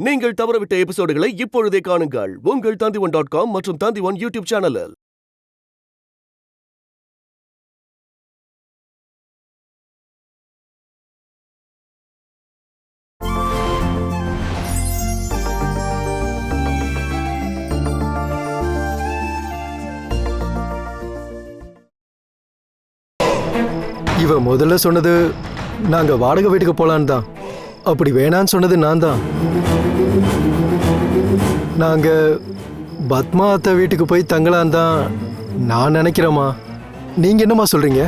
நீங்கள் தவறவிட்ட எபிசோடுகளை இப்பொழுதே காணுங்கள் உங்கள் Tandivan.com மற்றும் Tandivan யூடியூப் சேனலில். இவ முதல்ல சொன்னது நாங்க வாடகை வீட்டுக்கு போலான்னு தான். அப்படி வேணான்னு சொன்னது நான் தான். நாங்க பத்மா அத்தை வீட்டுக்கு போய் தங்கலான் தான் நான் நினைக்கிறேம்மா. நீங்க என்னம்மா சொல்றீங்க?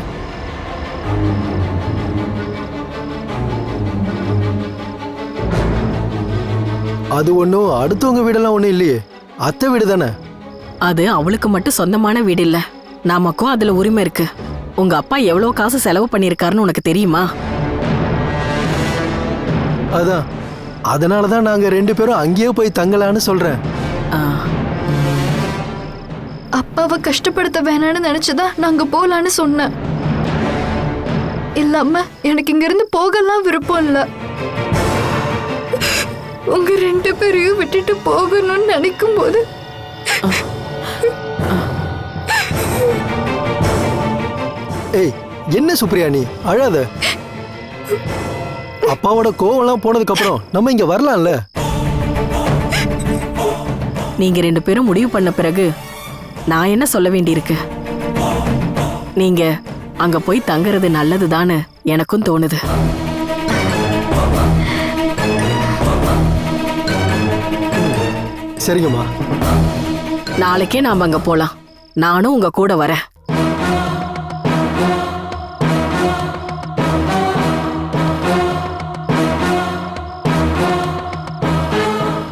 அது ஒன்றும் அடுத்தவங்க வீடெல்லாம் ஒன்றும் இல்லையே, அத்தை வீடு தானே. அது அவளுக்கு மட்டும் சொந்தமான வீடு இல்ல, நமக்கும் அதுல உரிமை இருக்கு. உங்க அப்பா எவ்வளவு காசு செலவு பண்ணிருக்காருன்னு உனக்கு தெரியுமா? அதான், அதனாலதான் நாங்க 2 பேரும் அங்கேயே போய் தங்கலான்னு சொல்றேன். அப்பாவை கஷ்டப்படுத்த வேணான்னு நினைச்சுதான் நாங்க போலான்னு சொன்னேன். இல்லாம எனக்கு இங்க இருந்து போகலாம் விருப்பம் இல்ல. உங்க 2 பேரையும் விட்டுட்டு போகணும்னு நினைக்கும் போது ஏய், என்ன சுப்ரியா நீ அழாத. அப்பாவோட கோவம்லாம் போனதுக்கு அப்புறம் நம்ம இங்க வரலாம்ல. நீங்க 2 பேரும் முடிவு பண்ண பிறகு நான் என்ன சொல்ல வேண்டியிருக்கு? நீங்க அங்க போய் தங்குறது நல்லதுதான்னு எனக்கும் தோணுது. சரிங்கம்மா, நாளைக்கே நாம அங்க போலாம். நானும் உங்க கூட வரேன்.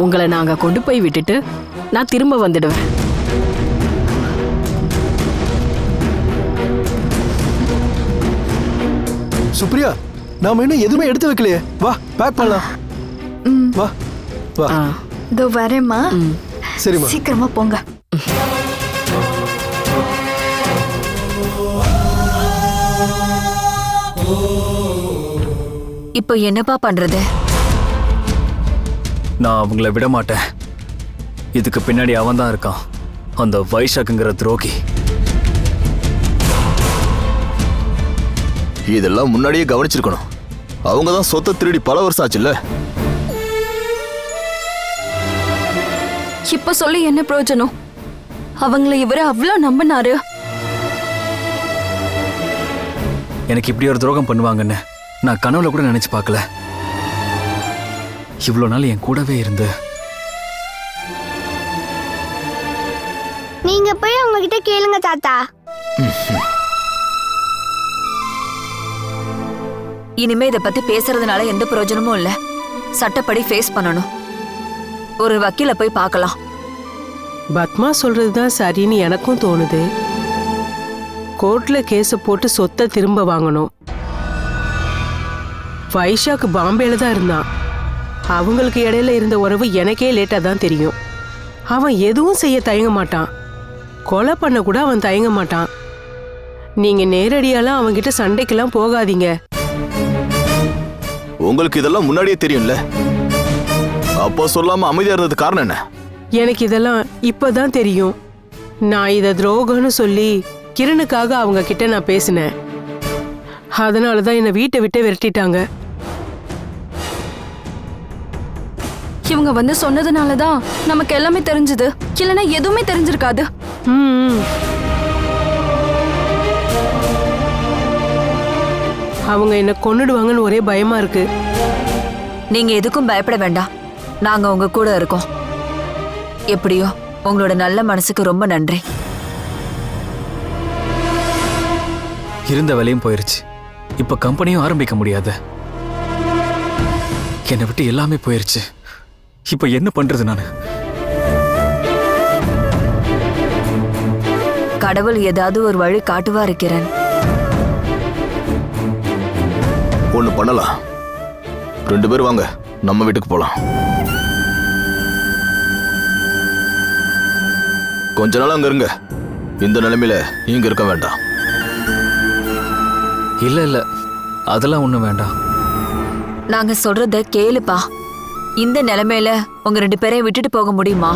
உங்களை நாங்க கொண்டு போய் விட்டுட்டு நான் திரும்ப வந்துடுவேன். சுப்ரியா, நாம இன்னும் எதுவுமே எடுத்து வைக்கலையே. வா, பேக் பண்ணலாம். வா வா. இதோ வரேம்மா. சரிம்மா, சீக்கிரமா போங்க. இப்போ என்னப்பா பண்றது? நான் அவங்கள விட மாட்டேன். இதுக்கு பின்னாடி அவன் தான் இருக்கான், அந்த வைஷாக்குங்கிற துரோகி. இதெல்லாம் முன்னாடியே கவனிச்சிருக்கணும். அவங்க தான் சொத்தை திருடி பல வருஷம் ஆச்சுல்ல. இப்ப சொல்லி என்ன பிரயோஜனம்? அவங்கள இவரு அவ்வளவு நம்பினாரு. எனக்கு இப்படி ஒரு துரோகம் பண்ணுவாங்கன்னு நான் கனவுல கூட நினைச்சு பார்க்கல. இவ்வளவு நாள் என் கூடவே இருந்து. நீங்க போய் அவங்க கிட்ட கேளுங்க தாத்தா. இனிமே இத பத்தி பேசுறதுனால எந்த பிரயோஜனமும் இல்ல. சட்டப்படி ஃபேஸ் பண்ணணும். ஒரு வக்கீல போய் பார்க்கலாம். பத்மா சொல்றதுதான் சரின்னு எனக்கும் தோணுது. கோர்ட்ல கேஸ போட்டு சொத்தை திரும்ப வாங்கணும். வைஷாக்கு பாம்பேல தான் இருந்தான். அவங்களுக்கு இடையில இருந்த உறவு எனக்கே லேட்டா தான் தெரியும். அவன் எதுவும் செய்ய தயங்க மாட்டான், கொலை பண்ண கூட அவன் தயங்க மாட்டான். நீங்க நேரடியாலாம் அவன்கிட்ட சண்டைக்கெல்லாம் போகாதீங்க. உங்களுக்கு இதெல்லாம் முன்னாடியே தெரியும்ல, அப்போ சொல்லாம அமைதியா இருந்தது காரணம் என்ன? எனக்கு இதெல்லாம் இப்பதான் தெரியும். நான் இத துரோகம்னு சொல்லி கிரணுக்காக அவங்க கிட்ட நான் பேசினேன். அதனாலதான் என்னை வீட்டை விட்டு விரட்டிட்டாங்க. இவங்க வந்து சொன்னதுனாலதான் நமக்கு எல்லாமே தெரிஞ்சது. இல்லைன்னா எதுவுமே தெரிஞ்சிருக்காது. அவங்க என்ன கொன்னுடுவாங்கன்னு ஒரே பயமா இருக்கு. நீங்க எதுக்கும் பயப்பட வேண்டாம், நாங்க உங்க கூட இருக்கோம். எப்படியோ உங்களோட நல்ல மனசுக்கு ரொம்ப நன்றி. இருந்த வேலையும் போயிருச்சு, இப்ப கம்பெனியும் ஆரம்பிக்க முடியாது. என்னை விட்டு எல்லாமே போயிருச்சு. இப்ப என்ன பண்றது நானு? கடவுள் ஏதாவது ஒரு வழி காட்டுவா இருக்கிறேன். ஒண்ணு பண்ணலாம். 2 பேர் வாங்க, நம்ம வீட்டுக்கு போலாம். கொஞ்ச நாள் அங்க இருங்க. இந்த நிலைமையில இங்க இருக்க வேண்டாம். இல்ல இல்ல, அதெல்லாம் ஒண்ணும் வேண்டாம். நாங்க சொல்றத கேளுப்பா. இந்த நிலைமையில உங்க 2 பேரையும் விட்டுட்டு போக முடியுமா?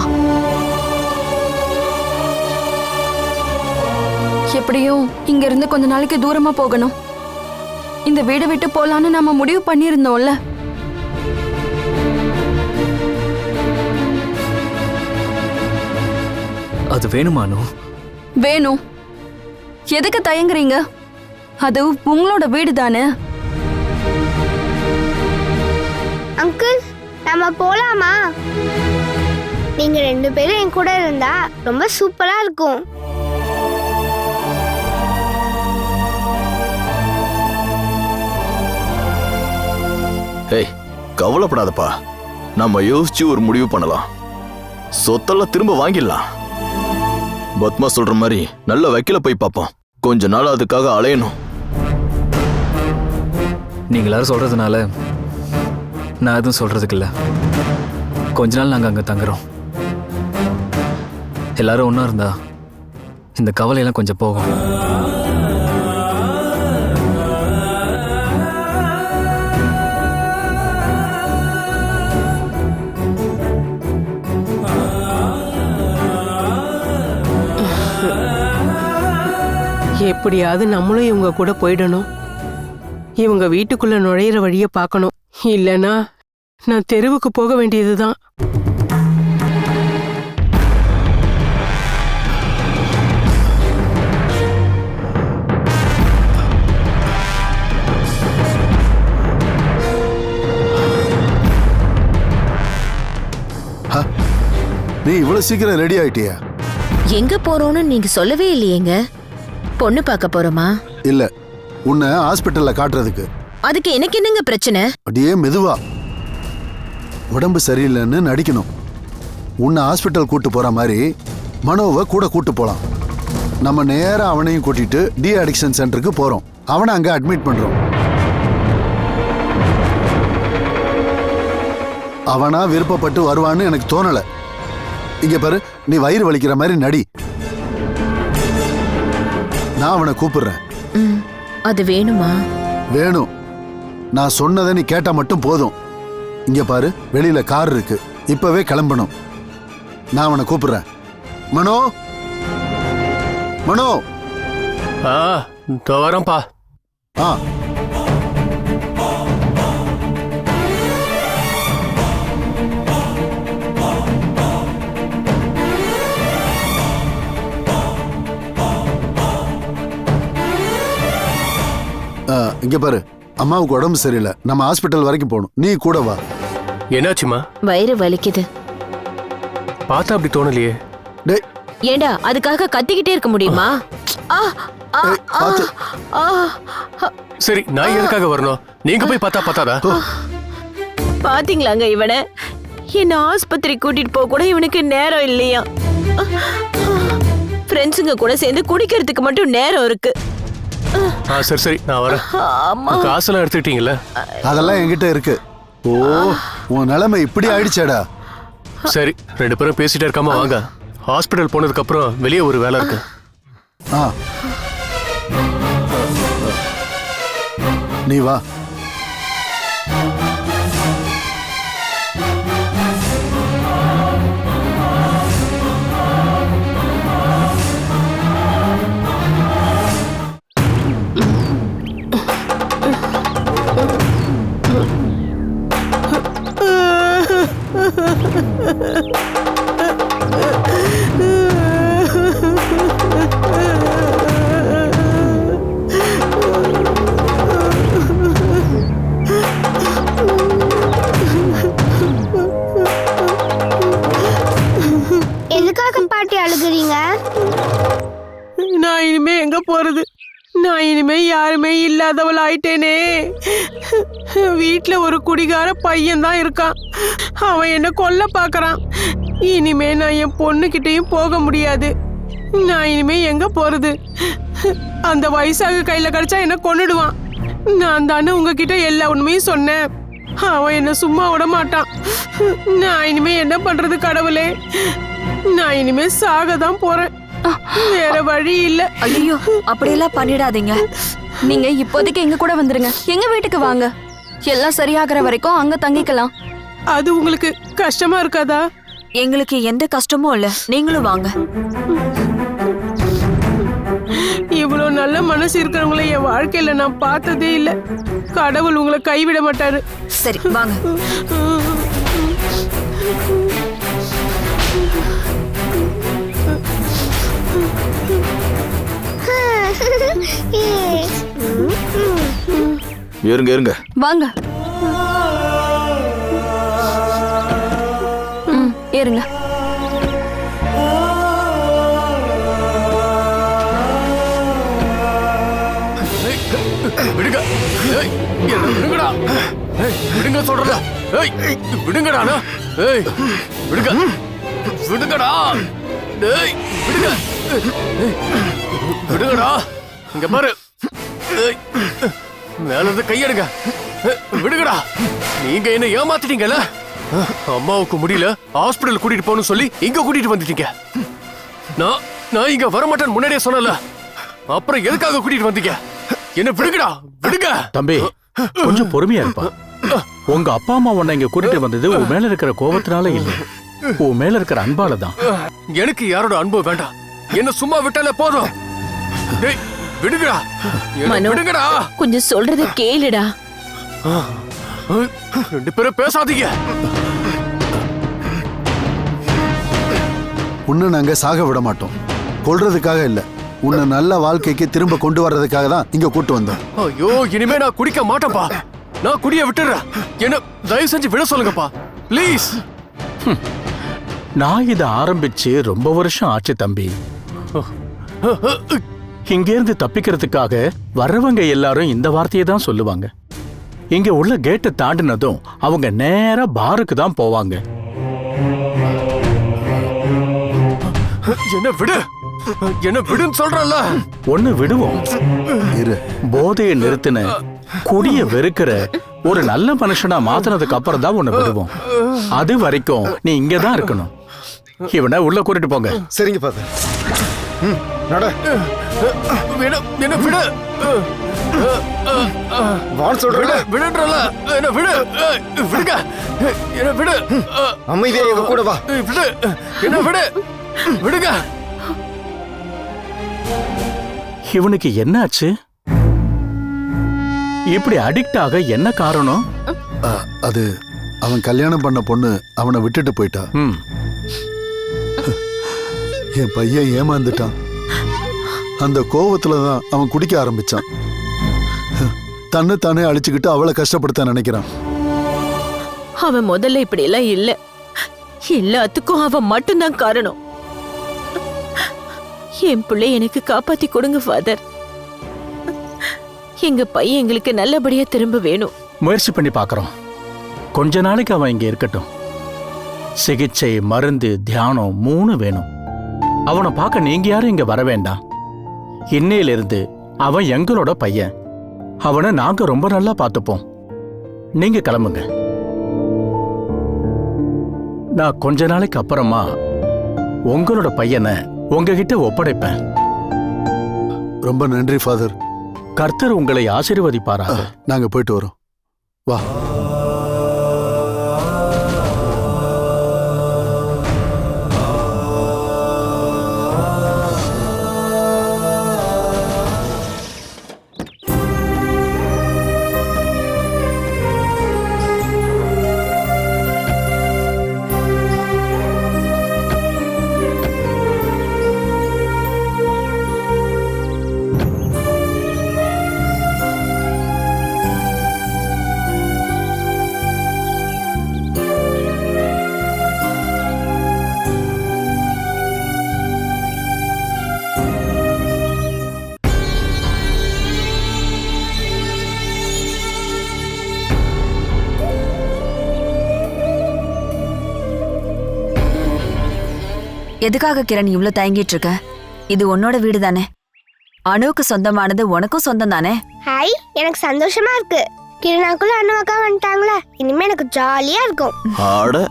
எப்படியும் இங்க இருந்து கொஞ்ச நாளைக்கு தூரமா போகணும். இந்த வீடை விட்டு போலான்னு நாம முடிவு பண்ணியிருந்தோம்ல. அது வேணுமானு? வேணும். எதுக்கு தயங்குறீங்க? அது உங்களோட வீடு தானே. அங்கிள் நம்ம போலாமா? நீங்க 2 பேரும் என் கூட இருந்தா ரொம்ப சூப்பரா இருக்கும். ஏய், கவலைப்படாதப்பா. நம்ம யோசிச்சு ஒரு முடிவு பண்ணலாம். சொத்தெல்லாம் திரும்ப வாங்கிடலாம். பத்மா சொல்ற மாதிரி நல்ல வக்கீல போய் பார்ப்போம். கொஞ்ச நாள் அதுக்காக அலையணும். நீங்க எல்லாரும் சொல்றதுனால நான் எதுவும் சொல்றதுக்கு இல்ல. கொஞ்ச நாள் நாங்க அங்க தங்குறோம். எல்லாரும் ஒண்ணா இருந்தா இந்த கவலையெல்லாம் கொஞ்சம் போகும். எப்படியாவது நம்மளும் இவங்க கூட போயிடணும். இவங்க வீட்டுக்குள்ள நுழையிற வழிய பார்க்கணும். இல்லனா நான் தெருவுக்கு போக வேண்டியதுதான். நீ இவ்வளவு சீக்கிரம் ரெடி ஆயிட்டியா? எங்க போறோம்னு நீங்க சொல்லவே இல்லையேங்க. பொண்ணு பார்க்க போறோமா? இல்ல, உன்னை ஹாஸ்பிட்டல்ல காட்டுறதுக்கு. அதுக்கு எனக்கு என்னங்க பிரச்சனை? அப்படியே மெதுவா. உடம்பு சரியில்லைன்னு நடிக்கணும். உன்னை ஹாஸ்பிட்டல் கூட்டு போற மாதிரி மனோவை கூட கூட்டு போலாம். நம்ம நேரா அவனையும் கூட்டிட்டு டி அடிக்ஷன் சென்டருக்கு போறோம். அவனை அங்க அட்மிட் பண்றோம். அவனா விருப்பப்பட்டு வருவான்னு எனக்கு தோணல. இங்க பாரு, நீ வயிறு வலிக்கிற மாதிரி நடி. நான் அவனை கூப்பிடுறேன். அது வேணுமா? வேணும். நான் சொன்னதை நீ கேட்டா மட்டும் போதும். இங்க பாரு, வெளியில கார் இருக்கு. இப்பவே கிளம்பணும். நான் அவனை கூப்பிடுறேன். மனோ, மனோ. வரேன்ப்பா. ஆ, இங்க பாரு, அம்மாவுக்கு உடம்பு சரியில்லை. நம்ம ஹாஸ்பிட்டல் வரைக்கும் போகணும். நீ கூட வா. என்னாச்சுமா? வயிறு வலிக்குது. பார்த்தா அப்படி தோணலையே. டேய், ஏண்டா அதுக்காக கத்திக்கிட்டே இருக்க முடியுமா? பாத்து. சரி, நான் எதுக்காக வரணும்? நீங்க போய் பார்த்தா பார்த்தாதா? பாத்தீங்களாங்க இவனை? என்ன ஆஸ்பத்திரி கூட்டிட்டு போக கூட இவனுக்கு நேரம் இல்லையா? ஃப்ரெண்ட்ஸுங்க கூட சேர்ந்து குடிக்கிறதுக்கு மட்டும் நேரம் இருக்கு. சரி சரி, நான் வரேன். காசெல்லாம் எடுத்துக்கிட்டீங்களா? அதெல்லாம் என்கிட்ட இருக்கு. ஓ, உன் நிலைமை இப்படி ஆயிடுச்சேடா. சரி, 2 பேரும் பேசிட்டே இருக்காம வாங்க. ஹாஸ்பிட்டல் போனதுக்கு அப்புறம் வெளியே ஒரு வேலை இருக்கு. நீ வா. எதுக்காக பாட்டி அழுகுறீங்க? நான் இனிமே எங்க போறது? நான் இனிமே யாருமே இல்லாதவள் ஆயிட்டேனே. வீட்டுல ஒரு குடிகார பையன் தான் இருக்கான். அவன் என்ன கொல்ல பாக்குறான். இனிமே நான் என் பொண்ணுகிட்டயும் போக முடியாது. நான் இனிமே எங்க போறது? அந்த வயசாக கையில கிடைச்சா என்ன கொன்னுடுவான். நான் தானே உங்ககிட்ட எல்லா உண்மையும் சொன்னேன். அவன் என்ன சும்மா விட மாட்டான். நான் இனிமே என்ன பண்றது கடவுளே? நான் இனிமே சாக தான் போறேன். வேற வழி இல்ல. ஐயோ, அப்படியெல்லாம் பண்ணிடாதீங்க. நீங்க இப்போதைக்கு எங்க கூட வந்துருங்க. எங்க வீட்டுக்கு வாங்க. எல்லாம் சரியாகிற வரைக்கும் அங்க தங்கிக்கலாம். அது உங்களுக்கு கஷ்டமா இருக்காதா? எங்களுக்கு எந்த கஷ்டமும் இல்ல, நீங்களும் வாங்க. இவ்வளவு நல்ல மனசு இருக்கிறவங்கள என் வாழ்க்கையில நான் பார்த்ததே இல்ல. கடவுள் உங்களை கைவிட மாட்டாரு. சரி வாங்க. இருங்க இருங்க. வாங்க. ஏறுங்க. விடுங்க. விடுங்கடா. விடுங்க சொல்றல. விடுங்கடா. விடுங்க. விடுங்கடா. விடுங்க. விடுங்கடா. இங்க பாரு. மேல இருந்து கையெடுங்க. விடுங்கடா. நீங்க என்ன ஏமாத்திட்டீங்கல்ல? அம்மாவுக்கு முடியல, ஹாஸ்பிடல் கூட்டிட்டு போகணும்னு சொல்லி இங்க கூட்டிட்டு வந்துட்டீங்க. நான் இங்க வரமாட்டேன்னு முன்னாடியே சொன்னல. அப்புறம் எதுக்காக கூட்டிட்டு வந்தீங்க? என்ன விடுங்கடா. விடுங்க. தம்பி, கொஞ்சம் பொறுமையா இருப்பா. உங்க அப்பா அம்மா உன்னை இங்க கூட்டிட்டு வந்தது உன் மேல இருக்கிற கோபத்தினால இல்ல, உன் மேல இருக்கிற அன்பால தான். எனக்கு யாரோட அன்பு வேண்டாம். என்ன சும்மா விட்டாலே போதும். விடுங்கடா. விடுங்கடா. கொஞ்சம் சொல்றத கேளுடா. ரெண்டு பேரும் பேசாதீங்க. உன்னை நாங்க சாக விட மாட்டோம். கொல்றதுக்காக இல்ல, உன்னை நல்ல வாழ்க்கைக்கு திரும்ப கொண்டு வர்றதுக்காக தான் இங்க கூட்டு வந்தோம். ஐயோ, இனிமே நான் குடிக்க மாட்டேன்ப்பா. நான் குடிய விட்டுறேன். என்ன தயவு செஞ்சு விட சொல்லுங்கப்பா, ப்ளீஸ். நான் இதை ஆரம்பிச்சு ரொம்ப வருஷம் ஆச்சு தம்பி. இங்க இருந்து தப்பிக்கிறதுக்காக வர்றவங்க எல்லாரும் இந்த வார்த்தையை தான் சொல்லுவாங்க. இங்க உள்ள கேட்டை தாண்டினதும் அவங்க நேரா பாருக்கு தான் போவாங்க. என்ன விடு, என்ன விடுன்னு சொல்றல. ஒண்ணு விடுவோம். போதையை நிறுத்தின, குடிய வெறுக்கிற ஒரு நல்ல மனுஷனா மாத்தினதுக்கு அப்புறம் தான் ஒண்ணு விடுவோம். அது வரைக்கும் நீ இங்கதான் இருக்கணும். இவனை உள்ள கூட்டிட்டு போங்க. சரிங்க பாத்தா. என்ன விடு. விடுன்றல. என்ன விடு. விடுங்க. என்ன விடு. அமைதியா எங்க கூட வா. விடு. என்ன விடு. விடுங்க. இவனுக்கு என்னாச்சு? இப்படி அடிக்ட் ஆக என்ன காரணம்? அது அவன் கல்யாணம் பண்ண பொண்ணு அவனை விட்டுட்டு போயிட்டா. என் பையன் ஏமாந்துட்டான். அந்த கோவத்துல தான் அவன் குடிக்க ஆரம்பிச்சான். தன்னை தானே அழிச்சுக்கிட்டு அவளை கஷ்டப்படுத்த நினைக்கிறான். அவன் முதல்ல இப்படி எல்லாம் இல்ல. எல்லாத்துக்கும் அவன் மட்டும்தான் காரணம். என் பிள்ளை எனக்கு காப்பாத்தி கொடுங்க ஃபாதர். எங்க பையன் எங்களுக்கு நல்லபடியா திரும்ப வேணும். முயற்சி பண்ணி பார்க்கறோம். கொஞ்ச நாளைக்கு அவன் இங்க இருக்கட்டும். சிகிச்சை, மருந்து, தியானம் 3 வேணும். அவனை பார்க்க நீங்க யாரும் இங்க வர வேண்டாம். இன்னையிலிருந்து அவன் எங்களோட பையன். அவனை நாங்க ரொம்ப நல்லா பார்த்துப்போம். நீங்க கிளம்புங்க. நான் கொஞ்ச நாளைக்கு அப்புறமா உங்களோட பையனை உங்ககிட்ட ஒப்படைப்பேன். ரொம்ப நன்றி ஃபாதர். கர்த்தர் உங்களை ஆசீர்வதிப்பாராக. நாங்க போயிட்டு வரோம். வா. எதுக்காக கிரண் இவ்ளோ தயங்கிட்டு இருக்க? இது உன்னோட வீடு தானே. அணுவுக்கு சொந்தமானது உனக்கும் சொந்தம் தானே. ஹாய், எனக்கு சந்தோஷமா இருக்கு. கிரணாக்குள்ள அனு அக்கா வந்துட்டாங்களா, இனிமே எனக்கு ஜாலியா இருக்கும். ஆட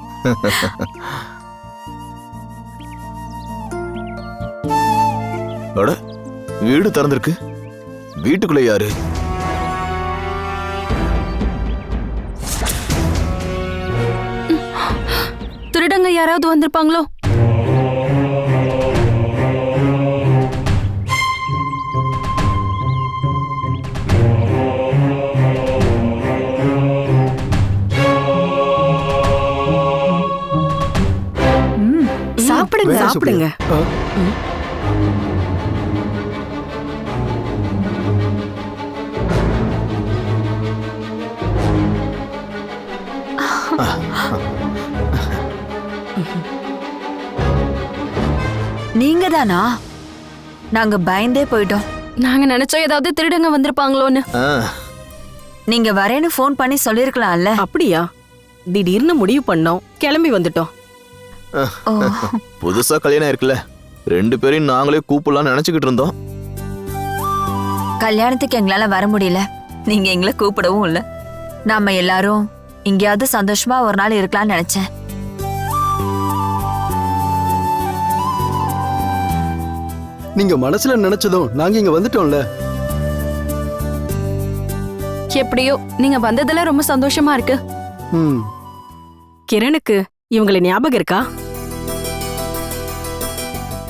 அட, வீடு திறந்திருக்கு. வீட்டுக்குள்ள யாரு? திருடங்க யாராவது வந்திருப்பாங்களோ? சாப்பிடுங்க வேணாம் சாப்பிடுங்க. சுப்ரியா. நீங்க தானா? நாங்க பயந்தே போயிட்டோம். நாங்க நினைச்சோம் ஏதாவது திருடங்க வந்திருப்பாங்களோன்னு. நீங்க வரேன்னு ஃபோன் பண்ணி சொல்லிருக்கலாம்ல. அப்படியா? திடீர்னு முடிவு பண்ணோம், கிளம்பி வந்துட்டோம். ஓ, புதுசா கல்யாணம் இருக்குல்ல, 2 பேரையும் நாங்களே கூப்பிடலாம்னு நினைச்சுக்கிட்டு இருந்தோம். கல்யாணத்துக்கு எங்களால வர முடியல, நீங்க எங்களை கூப்பிடவும் இல்ல. நாம எல்லாரும் எங்கேயாவது சந்தோஷமா ஒரு நாள் இருக்கலாம்னு நினைச்சேன். நீங்க மனசுல நினைச்சதும் நாங்க இங்க வந்துட்டோம்ல. எப்படியோ நீங்க வந்ததுல ரொம்ப சந்தோஷமா இருக்கு. ம். கிரணுக்கு இவங்களை ஞாபகம் இருக்கா?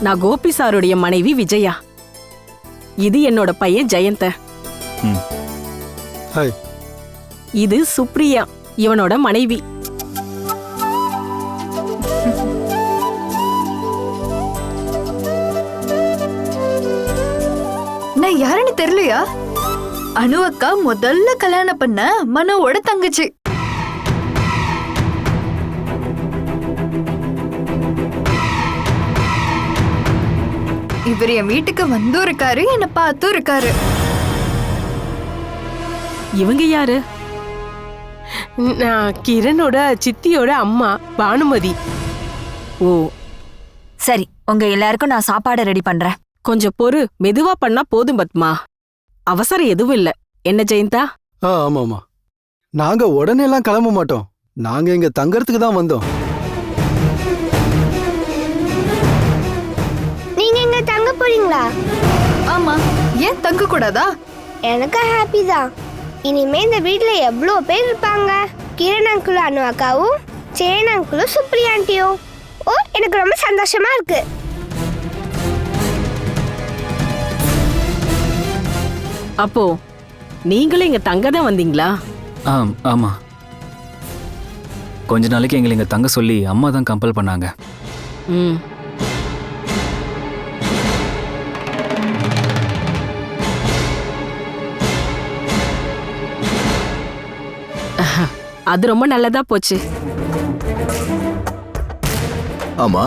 நான் கோபி சாருடைய மனைவி விஜயா. இது என்னோட பையன் ஜெயந்த. ஹாய். இது சுப்ரியா, இவனோட மனைவி. நான் யாருன்னு தெரியலையா? அனு அக்கா முதல்ல கல்யாணம் பண்ண மனோவோட தங்கச்சி. இவர் என் வீட்டுக்கு வந்தும் இருக்காரு, என்ன பார்த்தும் இருக்காரு. இவங்க யாரு? நான் கிரனோட சித்தியோட அம்மா பானுமதி. ஓ சரி, உங்க எல்லாருக்கும் நான் சாப்பாடு ரெடி பண்றேன். கொஞ்சம் பொறு, மெதுவா பண்ணா போதும் பத்மா. அவசரம் எதுவும் இல்ல. என்ன ஜெயந்தா? ஆமாமா. நாங்க உடனே எல்லாம் கிளம்ப மாட்டோம். நாங்க இங்க தங்கறதுக்கு தான் வந்தோம். நீங்க இங்க தங்க போறீங்களா? ஆமா, ஏன் தங்க கூடாதா? எனக்கு ஹாப்பி தான். இனிமே இந்த வீட்ல எவ்வளோ பேர் இருப்பாங்க. கிரண் அங்கிளும் அனு அக்காவும், சேன் அங்கிளும் சுப்ரியா ஆண்டியும். ஓ, எனக்கு ரொம்ப சந்தோஷமா இருக்கு. அப்போ நீங்களும் இங்க தங்க தான் வந்தீங்களா? ஆமா. கொஞ்ச நாளைக்கு எங்களை இங்க தங்க சொல்லி அம்மா தான் கம்பல் பண்ணாங்க. ம். அது ரொம்ப நல்லதா போச்சு. ஆமா,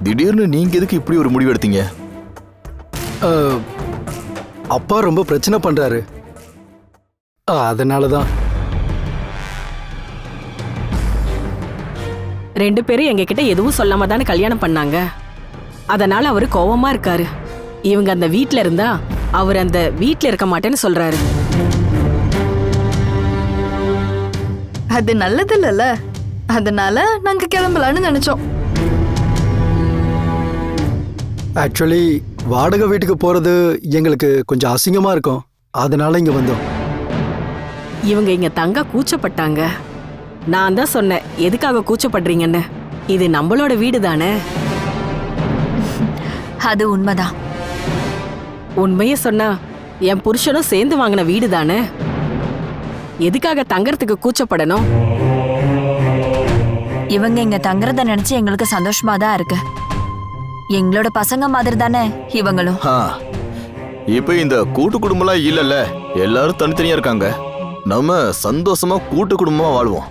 திடீர்னு நீங்க எதுக்கு இப்படி ஒரு முடிவு எடுத்தீங்க? அப்பா ரொம்ப பிரச்சனை பண்றாரு, அதனாலதான். 2 பேரும் எங்க கிட்ட எதுவும் சொல்லாம தானே கல்யாணம் பண்ணாங்க. அதனால அவரு கோவமா இருக்காரு. இவங்க அந்த வீட்ல இருந்தா அவர் அந்த வீட்ல இருக்க மாட்டேன்னு சொல்றாரு. அது நல்லது இல்லல, அதனால நாங்க கிளம்பலான்னு நினைச்சோம். ஆக்சுவலி வாடகை வீட்டுக்கு போறது எங்களுக்கு கொஞ்சம் அசிங்கமா இருக்கும், அதனால இங்க வந்தோம். இவங்க இங்க தங்க கூச்சப்பட்டாங்க. நான் தான் சொன்னேன், எதுக்காக கூச்சப்படுறீங்கன்னு. இது நம்மளோட வீடு தானே. அது உண்மைதான். உண்மையே சொன்னா என் புருஷனும் சேர்ந்து வாங்கின வீடு தானே. எதுக்காக தங்கறதுக்கு கூச்சப்படணும்? இவங்க இங்க தங்குறத நினைச்சு எங்களுக்கு சந்தோஷமா தான் இருக்கு. எங்களோட பசங்க மாதிரி தானே இவங்களும். இப்ப இந்த கூட்டு குடும்பம்லாம் இல்லல்ல, எல்லாரும் தனித்தனியா இருக்காங்க. நம்ம சந்தோஷமா கூட்டு குடும்பமா வாழ்வோம்.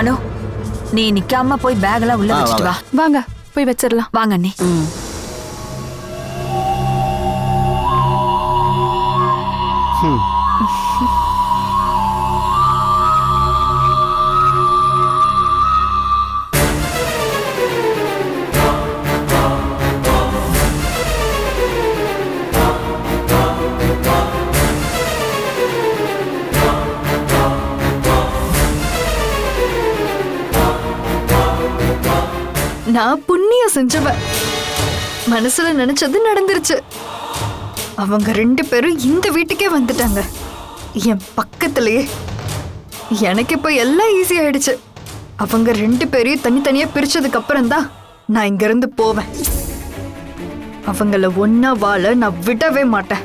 அனு, நீ நிக்காம போய் பேக் எல்லாம் உள்ள வச்சுட்டு வா. வாங்க போய் வச்சிடலாம். வாங்க அண்ணி. நான் புண்ணியம் செஞ்சவ. மனசுல நினைச்சது நடந்துருச்சு. அவங்க 2 பேரும் இந்த வீட்டுக்கே வந்துட்டாங்க, என் பக்கத்துலயே. எனக்கு இப்போ எல்லாம் ஈஸி ஆயிடுச்சு. அவங்க 2 பேரையும் தனித்தனியா பிரிச்சதுக்கு அப்புறம் தான் நான் இங்க இருந்து போவேன். அவங்கள ஒன்னா வாழ நான் விடவே மாட்டேன்.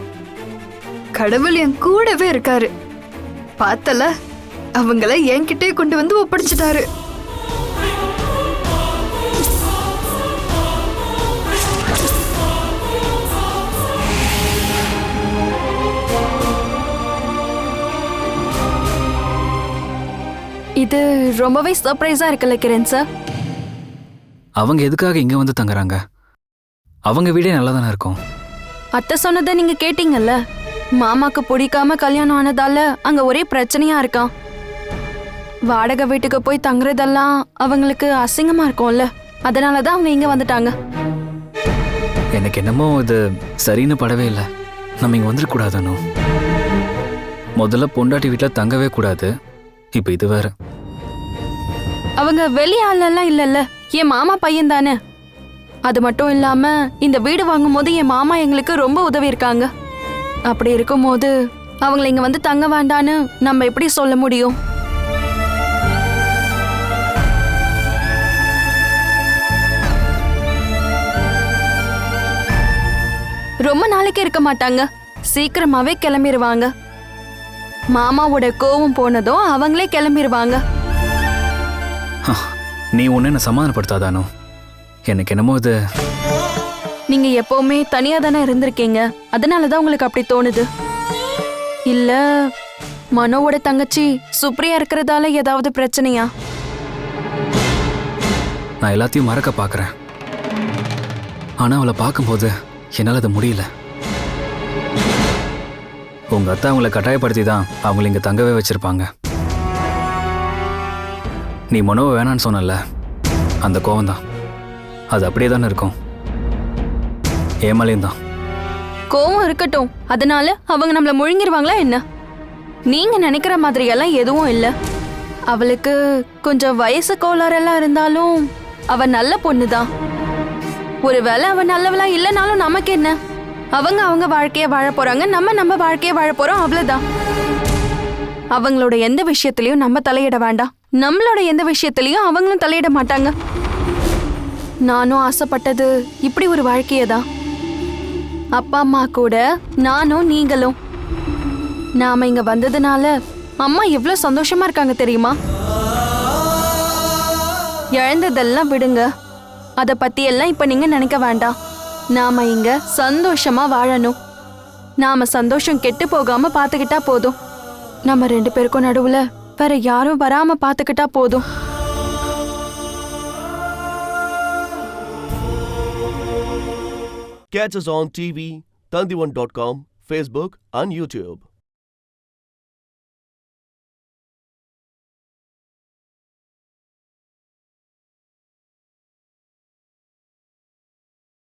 கடவுள் என் கூடவே இருக்காரு. பார்த்தல, அவங்கள என்கிட்டே கொண்டு வந்து ஒப்படைச்சிட்டாரு. இது ரொம்பவே சர்ப்ரைஸா இருக்குல்ல கிரண் சார்? அவங்க எதுக்காக இங்க வந்து தங்குறாங்க? அவங்க வீடே நல்லா தானே இருக்கும். அத்தை சொன்னதை நீங்க கேட்டீங்கல்ல, மாமாக்கு பிடிக்காம கல்யாணம் ஆனதால அங்க ஒரே பிரச்சனையா இருக்கான். வாடகை வீட்டுக்கு போய் தங்குறதெல்லாம் அவங்களுக்கு அசிங்கமா இருக்கும்ல, அதனாலதான் அவங்க இங்க வந்துட்டாங்க. எனக்கு என்னமோ இது சரின்னு படவே இல்லை. நம்ம இங்க வந்துடக்கூடாதானோ? முதல்ல பொண்டாட்டி வீட்டில் தங்கவே கூடாது, இப்போ இது வேற. அவங்க வெளி ஆளெல்லாம் இல்லைல்ல, என் மாமா பையன் தானே. அது மட்டும் இல்லாம இந்த வீடு வாங்கும் போது என் மாமா எங்களுக்கு ரொம்ப உதவி இருக்காங்க. அப்படி இருக்கும்போது அவங்களை இங்க வந்து தங்க வேண்டான்னு நம்ம எப்படி சொல்ல முடியும்? ரொம்ப நாளைக்கு இருக்க மாட்டாங்க, சீக்கிரமாவே கிளம்பிடுவாங்க. மாமாவோட கோவம் போனதும் அவங்களே கிளம்பிடுவாங்க. நீ ஒன்று என்ன சமாதானப்படுத்தாதானோ? எனக்கு என்னமோ இது. நீங்க எப்பவுமே தனியா தானே இருந்திருக்கீங்க, அதனாலதான் உங்களுக்கு அப்படி தோணுது. இல்ல மனோவோட தங்கச்சி சுப்ரியா இருக்கிறதால ஏதாவது பிரச்சனையா? நான் எல்லாத்தையும் மறக்க பார்க்குறேன், ஆனா அவளை பார்க்கும்போது என்னால் அது முடியல. உங்க அத்தை அவங்கள கட்டாயப்படுத்தி தான் அவங்கள இங்க தங்கவே வச்சிருப்பாங்க. நீ மனோவை வேணான்னு சொன்னல, அந்த கோவம் தான் அது அப்படியே தானே இருக்கும். ஏமாலையும் தான். கோவம் இருக்கட்டும், அதனால அவங்க நம்மள முழுங்கிருவாங்களா என்ன? நீங்க நினைக்கிற மாதிரி எல்லாம் எதுவும் இல்ல. அவளுக்கு கொஞ்சம் வயசு கோளாறெல்லாம் இருந்தாலும் அவ நல்ல பொண்ணுதான். ஒருவேளை அவ நல்லவளா இல்லைனாலும் நமக்கு என்ன? அவங்க வாழ்க்கைய வாழ போறாங்க, நம்ம வாழ்க்கைய வாழ போறோம், அவ்வளவுதான். அவங்களோட எந்த விஷயத்திலயும் நம்ம தலையிட வேண்டாம், நம்மளோட எந்த விஷயத்திலயும் அவங்களும் தலையிட மாட்டாங்க. நானும் ஆசைப்பட்டது இப்படி ஒரு வாழ்க்கையதான். அப்பா அம்மா கூட நானும் நீங்களும். நாம இங்க வந்ததுனால அம்மா எவ்வளவு சந்தோஷமா இருக்காங்க தெரியுமா? இழந்ததெல்லாம் விடுங்க, அத பத்தி எல்லாம் இப்ப நீங்க நினைக்க வேண்டாம். நாம இங்க சந்தோஷமா வாழணும். நாம சந்தோஷம் கெட்டு போகாம பாத்துக்கிட்டா போதும். நம்ம 2 பேருக்கும் நடுவுல வேற யாரும் வராம பாத்துக்கிட்டா போதும். Catch us on TV, Tandivan.com, Facebook and YouTube.